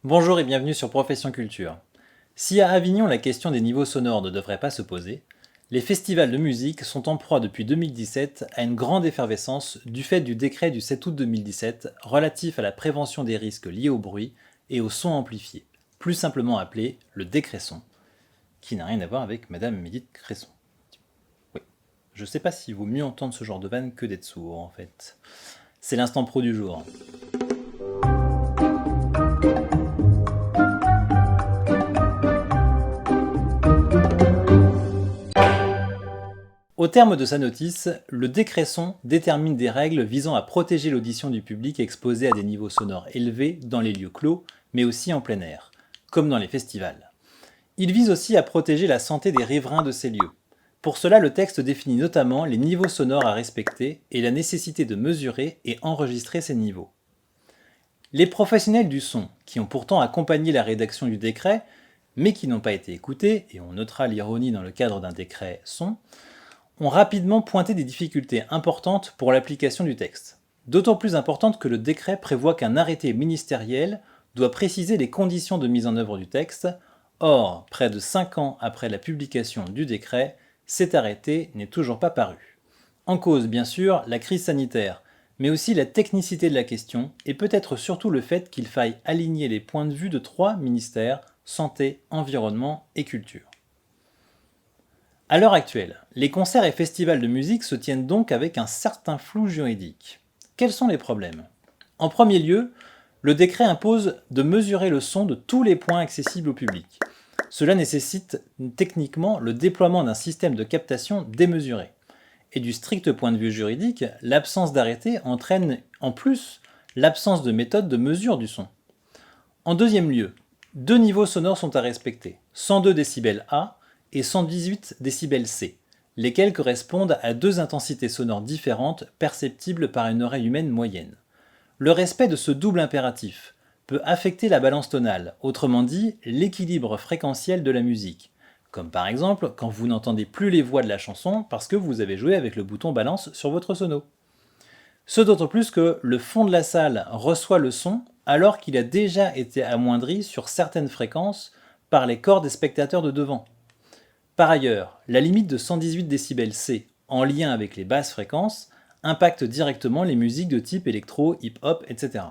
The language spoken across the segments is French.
Bonjour et bienvenue sur Profession Culture. Si à Avignon la question des niveaux sonores ne devrait pas se poser, les festivals de musique sont en proie depuis 2017 à une grande effervescence du fait du décret du 7 août 2017 relatif à la prévention des risques liés au bruit et au son amplifié, plus simplement appelé le décret son, qui n'a rien à voir avec Madame Édith Cresson. Oui, je sais pas s'il vaut mieux entendre ce genre de vanne que d'être sourd en fait. C'est l'instant pro du jour. Au terme de sa notice, le décret son détermine des règles visant à protéger l'audition du public exposé à des niveaux sonores élevés dans les lieux clos, mais aussi en plein air, comme dans les festivals. Il vise aussi à protéger la santé des riverains de ces lieux. Pour cela, le texte définit notamment les niveaux sonores à respecter et la nécessité de mesurer et enregistrer ces niveaux. Les professionnels du son, qui ont pourtant accompagné la rédaction du décret, mais qui n'ont pas été écoutés, et on notera l'ironie dans le cadre d'un décret son, ont rapidement pointé des difficultés importantes pour l'application du texte. D'autant plus importantes que le décret prévoit qu'un arrêté ministériel doit préciser les conditions de mise en œuvre du texte. Or, près de 5 ans après la publication du décret, cet arrêté n'est toujours pas paru. En cause, bien sûr, la crise sanitaire, mais aussi la technicité de la question, et peut-être surtout le fait qu'il faille aligner les points de vue de 3 ministères, santé, environnement et culture. À l'heure actuelle, les concerts et festivals de musique se tiennent donc avec un certain flou juridique. Quels sont les problèmes? En premier lieu, le décret impose de mesurer le son de tous les points accessibles au public. Cela nécessite techniquement le déploiement d'un système de captation démesuré. Et du strict point de vue juridique, l'absence d'arrêté entraîne en plus l'absence de méthode de mesure du son. En deuxième lieu, 2 niveaux sonores sont à respecter, 102 décibels A et 118 décibels C, lesquels correspondent à 2 intensités sonores différentes perceptibles par une oreille humaine moyenne. Le respect de ce double impératif peut affecter la balance tonale, autrement dit l'équilibre fréquentiel de la musique, comme par exemple quand vous n'entendez plus les voix de la chanson parce que vous avez joué avec le bouton balance sur votre sono. Ce d'autant plus que le fond de la salle reçoit le son alors qu'il a déjà été amoindri sur certaines fréquences par les corps des spectateurs de devant. Par ailleurs, la limite de 118 décibels C, en lien avec les basses fréquences, impacte directement les musiques de type électro, hip-hop, etc.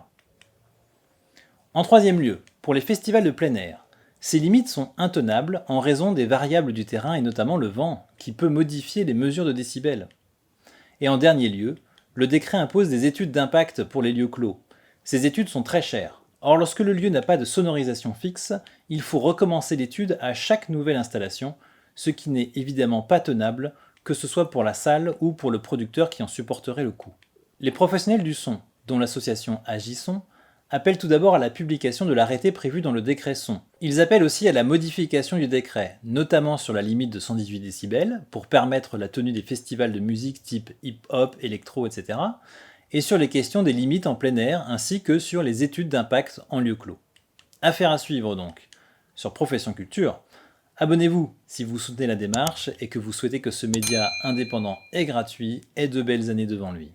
En troisième lieu, pour les festivals de plein air, ces limites sont intenables en raison des variables du terrain et notamment le vent, qui peut modifier les mesures de décibels. Et en dernier lieu, le décret impose des études d'impact pour les lieux clos. Ces études sont très chères. Or, lorsque le lieu n'a pas de sonorisation fixe, il faut recommencer l'étude à chaque nouvelle installation, ce qui n'est évidemment pas tenable, que ce soit pour la salle ou pour le producteur qui en supporterait le coût. Les professionnels du son, dont l'association Agisson, appellent tout d'abord à la publication de l'arrêté prévu dans le décret son. Ils appellent aussi à la modification du décret, notamment sur la limite de 118 décibels, pour permettre la tenue des festivals de musique type hip-hop, électro, etc., et sur les questions des limites en plein air, ainsi que sur les études d'impact en lieu clos. Affaire à suivre donc. Sur Profession Culture, abonnez-vous si vous soutenez la démarche et que vous souhaitez que ce média indépendant et gratuit ait de belles années devant lui.